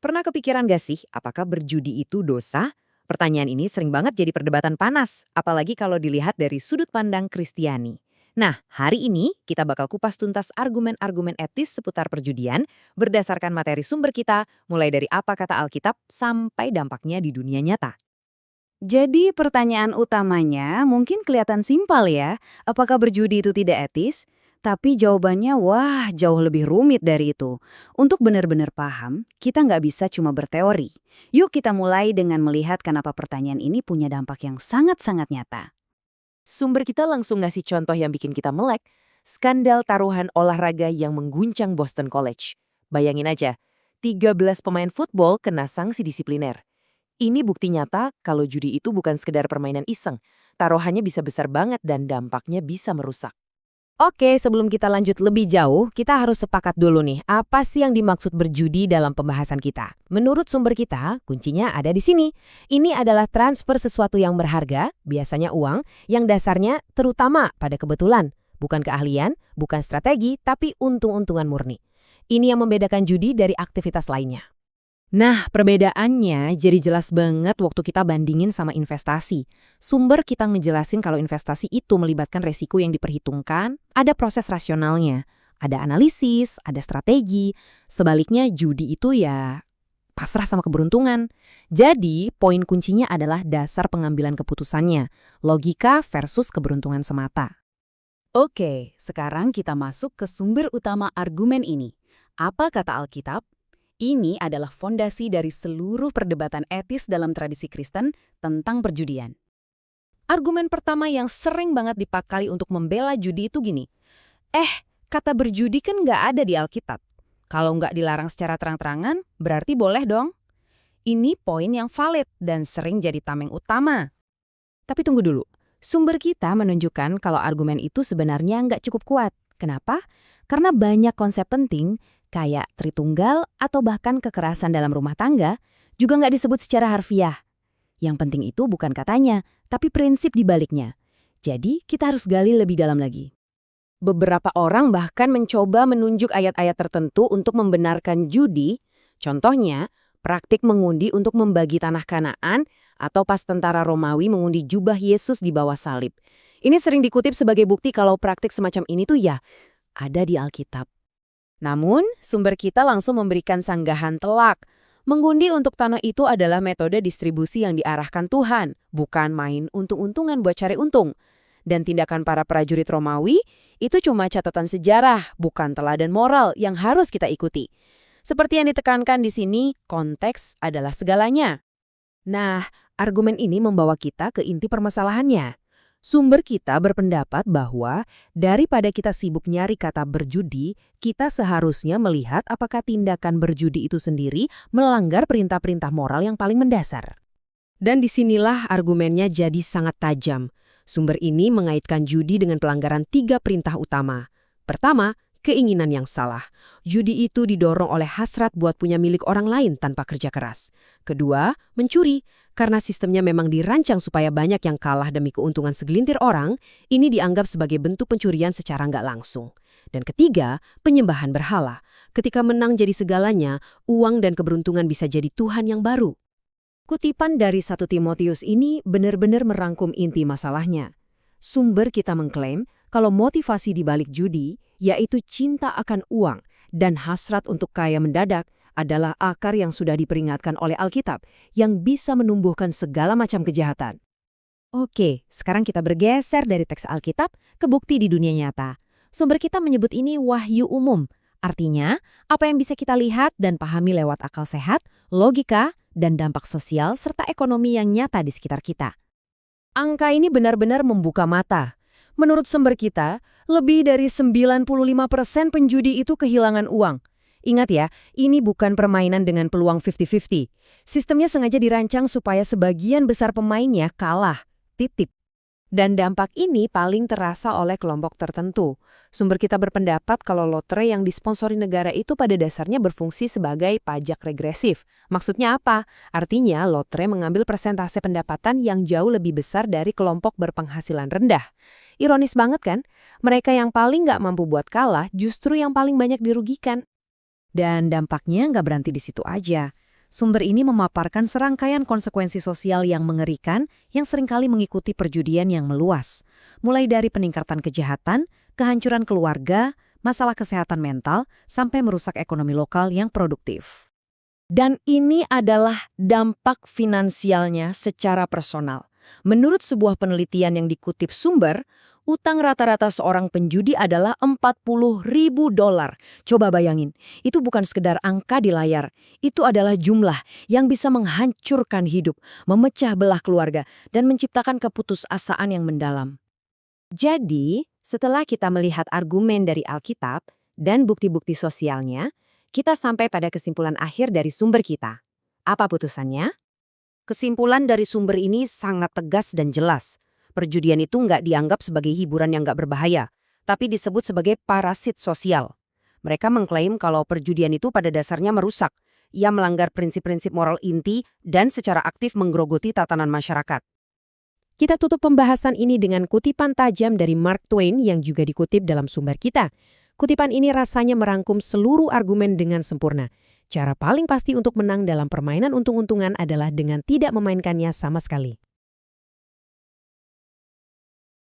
Pernah kepikiran gak sih, apakah berjudi itu dosa? Pertanyaan ini sering banget jadi perdebatan panas, apalagi kalau dilihat dari sudut pandang Kristiani. Nah, hari ini kita bakal kupas tuntas argumen-argumen etis seputar perjudian berdasarkan materi sumber kita, mulai dari apa kata Alkitab sampai dampaknya di dunia nyata. Jadi pertanyaan utamanya mungkin kelihatan simpel ya, apakah berjudi itu tidak etis? Tapi jawabannya wah jauh lebih rumit dari itu. Untuk benar-benar paham, kita nggak bisa cuma berteori. Yuk kita mulai dengan melihat kenapa pertanyaan ini punya dampak yang sangat-sangat nyata. Sumber kita langsung ngasih contoh yang bikin kita melek, skandal taruhan olahraga yang mengguncang Boston College. Bayangin aja, 13 pemain football kena sanksi disipliner. Ini bukti nyata kalau judi itu bukan sekedar permainan iseng. Taruhannya bisa besar banget dan dampaknya bisa merusak. Oke, sebelum kita lanjut lebih jauh, kita harus sepakat dulu nih, apa sih yang dimaksud berjudi dalam pembahasan kita? Menurut sumber kita, kuncinya ada di sini. Ini adalah transfer sesuatu yang berharga, biasanya uang, yang dasarnya terutama pada kebetulan. Bukan keahlian, bukan strategi, tapi untung-untungan murni. Ini yang membedakan judi dari aktivitas lainnya. Nah, perbedaannya jadi jelas banget waktu kita bandingin sama investasi. Sumber kita ngejelasin kalau investasi itu melibatkan resiko yang diperhitungkan, ada proses rasionalnya, ada analisis, ada strategi. Sebaliknya judi itu ya pasrah sama keberuntungan. Jadi, poin kuncinya adalah dasar pengambilan keputusannya, logika versus keberuntungan semata. Oke, sekarang kita masuk ke sumber utama argumen ini. Apa kata Alkitab? Ini adalah fondasi dari seluruh perdebatan etis dalam tradisi Kristen tentang perjudian. Argumen pertama yang sering banget dipakai untuk membela judi itu gini, kata berjudi kan nggak ada di Alkitab. Kalau nggak dilarang secara terang-terangan, berarti boleh dong. Ini poin yang valid dan sering jadi tameng utama. Tapi tunggu dulu, sumber kita menunjukkan kalau argumen itu sebenarnya nggak cukup kuat. Kenapa? Karena banyak konsep penting, kayak Tritunggal atau bahkan kekerasan dalam rumah tangga, juga nggak disebut secara harfiah. Yang penting itu bukan katanya, tapi prinsip di baliknya. Jadi, kita harus gali lebih dalam lagi. Beberapa orang bahkan mencoba menunjuk ayat-ayat tertentu untuk membenarkan judi, contohnya, praktik mengundi untuk membagi tanah Kanaan atau pas tentara Romawi mengundi jubah Yesus di bawah salib. Ini sering dikutip sebagai bukti kalau praktik semacam ini tuh ya ada di Alkitab. Namun, sumber kita langsung memberikan sanggahan telak. Mengundi untuk tanah itu adalah metode distribusi yang diarahkan Tuhan, bukan main untung-untungan buat cari untung. Dan tindakan para prajurit Romawi itu cuma catatan sejarah, bukan teladan moral yang harus kita ikuti. Seperti yang ditekankan di sini, konteks adalah segalanya. Nah, argumen ini membawa kita ke inti permasalahannya. Sumber kita berpendapat bahwa daripada kita sibuk nyari kata berjudi, kita seharusnya melihat apakah tindakan berjudi itu sendiri melanggar perintah-perintah moral yang paling mendasar. Dan disinilah argumennya jadi sangat tajam. Sumber ini mengaitkan judi dengan pelanggaran 3 perintah utama. Pertama, keinginan yang salah. Judi itu didorong oleh hasrat buat punya milik orang lain tanpa kerja keras. Kedua, mencuri. Karena sistemnya memang dirancang supaya banyak yang kalah demi keuntungan segelintir orang, ini dianggap sebagai bentuk pencurian secara nggak langsung. Dan ketiga, penyembahan berhala. Ketika menang jadi segalanya, uang dan keberuntungan bisa jadi Tuhan yang baru. Kutipan dari 1 Timotius ini benar-benar merangkum inti masalahnya. Sumber kita mengklaim kalau motivasi di balik judi, yaitu cinta akan uang dan hasrat untuk kaya mendadak, adalah akar yang sudah diperingatkan oleh Alkitab yang bisa menumbuhkan segala macam kejahatan. Oke, sekarang kita bergeser dari teks Alkitab ke bukti di dunia nyata. Sumber kita menyebut ini wahyu umum. Artinya, apa yang bisa kita lihat dan pahami lewat akal sehat, logika, dan dampak sosial serta ekonomi yang nyata di sekitar kita. Angka ini benar-benar membuka mata. Menurut sumber kita, lebih dari 95% penjudi itu kehilangan uang. Ingat ya, ini bukan permainan dengan peluang 50-50. Sistemnya sengaja dirancang supaya sebagian besar pemainnya kalah. Titik. Dan dampak ini paling terasa oleh kelompok tertentu. Sumber kita berpendapat kalau lotre yang disponsori negara itu pada dasarnya berfungsi sebagai pajak regresif. Maksudnya apa? Artinya lotre mengambil persentase pendapatan yang jauh lebih besar dari kelompok berpenghasilan rendah. Ironis banget kan? Mereka yang paling nggak mampu buat kalah justru yang paling banyak dirugikan. Dan dampaknya nggak berhenti di situ aja. Sumber ini memaparkan serangkaian konsekuensi sosial yang mengerikan yang seringkali mengikuti perjudian yang meluas. Mulai dari peningkatan kejahatan, kehancuran keluarga, masalah kesehatan mental, sampai merusak ekonomi lokal yang produktif. Dan ini adalah dampak finansialnya secara personal. Menurut sebuah penelitian yang dikutip sumber, utang rata-rata seorang penjudi adalah $40.000. Coba bayangin, itu bukan sekedar angka di layar. Itu adalah jumlah yang bisa menghancurkan hidup, memecah belah keluarga, dan menciptakan keputusasaan yang mendalam. Jadi, setelah kita melihat argumen dari Alkitab dan bukti-bukti sosialnya, kita sampai pada kesimpulan akhir dari sumber kita. Apa putusannya? Kesimpulan dari sumber ini sangat tegas dan jelas. Perjudian itu nggak dianggap sebagai hiburan yang nggak berbahaya, tapi disebut sebagai parasit sosial. Mereka mengklaim kalau perjudian itu pada dasarnya merusak. Ia melanggar prinsip-prinsip moral inti dan secara aktif menggerogoti tatanan masyarakat. Kita tutup pembahasan ini dengan kutipan tajam dari Mark Twain yang juga dikutip dalam sumber kita. Kutipan ini rasanya merangkum seluruh argumen dengan sempurna. Cara paling pasti untuk menang dalam permainan untung-untungan adalah dengan tidak memainkannya sama sekali.